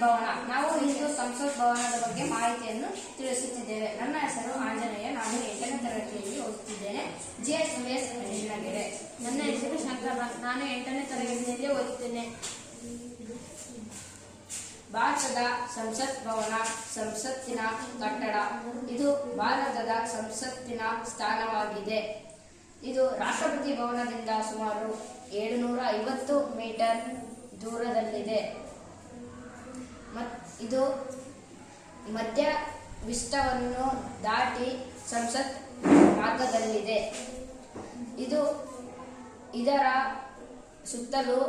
ಭವನ. ನಾವು ಇಂದು ಸಂಸತ್ ಭವನದ ಬಗ್ಗೆ ಮಾಹಿತಿಯನ್ನು ತಿಳಿಸುತ್ತಿದ್ದೇವೆ. ನನ್ನ ಹೆಸರು ಆಂಜನೇಯ. ನಾನು 8ನೇ ತರಗತಿಯಲ್ಲಿ ಓದುತ್ತಿದ್ದೇನೆ. JSS ಕೃಷ್ಣಗೆರೆ. ನನ್ನ ಹೆಸರು ಶಂಕರ. ನಾನು 8ನೇ ತರಗತಿಯಲ್ಲಿ ಓದುತ್ತೇನೆ. ಭಾರತದ ಸಂಸತ್ ಭವನ ಸಂಸತ್ತಿನ ಕಟ್ಟಡ. ಇದು ಭಾರತದ ಸಂಸತ್ತಿನ ಸ್ಥಾನವಾಗಿದೆ. ಇದು ರಾಷ್ಟ್ರಪತಿ ಭವನದಿಂದ ಸುಮಾರು 750 ಮೀಟರ್ ದೂರದಲ್ಲಿದೆ. ಇದು ಮಧ್ಯ ವಿಷ್ಟವನ್ನು ದಾಟಿ ಸಂಸತ್ ಮಾರ್ಗದಲ್ಲಿದೆ. ಇದರ ಸುತ್ತಲೂ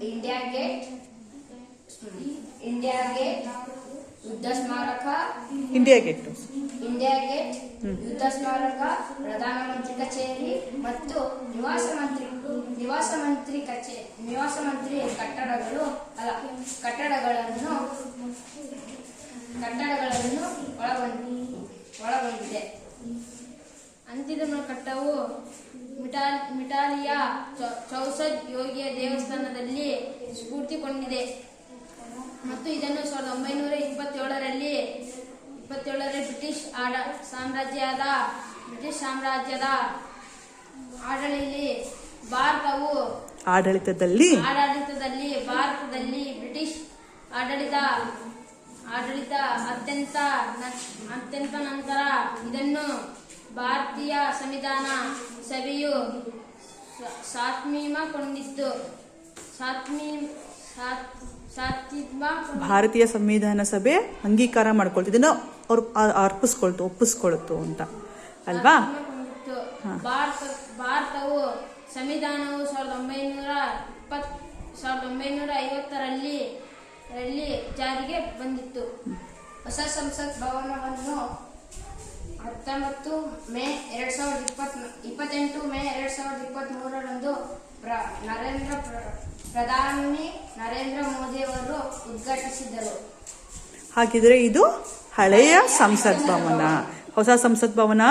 ಇಂಡಿಯಾ ಗೇಟ್, ಯುದ್ಧ ಸ್ಮಾರಕ, ಯುದ್ಧ ಸ್ಮಾರಕ, ಪ್ರಧಾನಮಂತ್ರಿ ಕಚೇರಿ ಮತ್ತು ನಿವಾಸ ಮಂತ್ರಿ ಕಟ್ಟಡಗಳನ್ನು ಒಳಗೊಂಡಿದೆ. ಅಂತಿಮ ಕಟ್ಟವು ಮಿಟಾಲಿಯ ಚೌಸದ್ ಯೋಗಿಯ ದೇವಸ್ಥಾನದಲ್ಲಿ ಸ್ಫೂರ್ತಿಗೊಂಡಿದೆ ಮತ್ತು ಇದನ್ನು 1927ರಲ್ಲಿ ಬ್ರಿಟಿಷ್ ಸಾಮ್ರಾಜ್ಯದ ಆಡಳಿತದಲ್ಲಿ ಭಾರತದಲ್ಲಿ ಬ್ರಿಟಿಷ್ ಆಡಳಿತ ಅತ್ಯಂತ ನಂತರ ಇದನ್ನು ಭಾರತೀಯ ಸಂವಿಧಾನ ಸಭೆಯು ಸಾತ್ಮೀಮಗೊಂಡಿತ್ತು. ಭಾರತೀಯ ಸಂವಿಧಾನ ಸಭೆ ಅಂಗೀಕಾರ ಮಾಡ್ಕೊಳ್ತಿದ್ದನ್ನು ಅವ್ರು ಒಪ್ಪಿಸ್ಕೊಳ್ತು ಅಂತ ಅಲ್ವಾ? ಭಾರತವು ಸಂವಿಧಾನವು 1950ರಲ್ಲಿ ಜಾರಿಗೆ ಬಂದಿತ್ತು. ಹೊಸ ಸಂಸತ್ ಭವನವನ್ನು 28 ಮೇ 2023ರಂದು ಪ್ರಧಾನಿ ನರೇಂದ್ರ ಮೋದಿ ಅವರು ಉದ್ಘಾಟಿಸಿದರು. ಹಾಗಿದ್ರೆ ಇದು ಹಳೆಯ ಸಂಸತ್ ಭವನ. ಹೊಸ ಸಂಸತ್ ಭವನ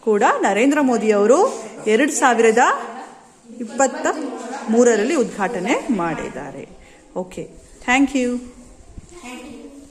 ಕೂಡ ನರೇಂದ್ರ ಮೋದಿ ಅವರು 2023ರಲ್ಲಿ ಉದ್ಘಾಟನೆ ಮಾಡಿದ್ದಾರೆ. Okay, thank you.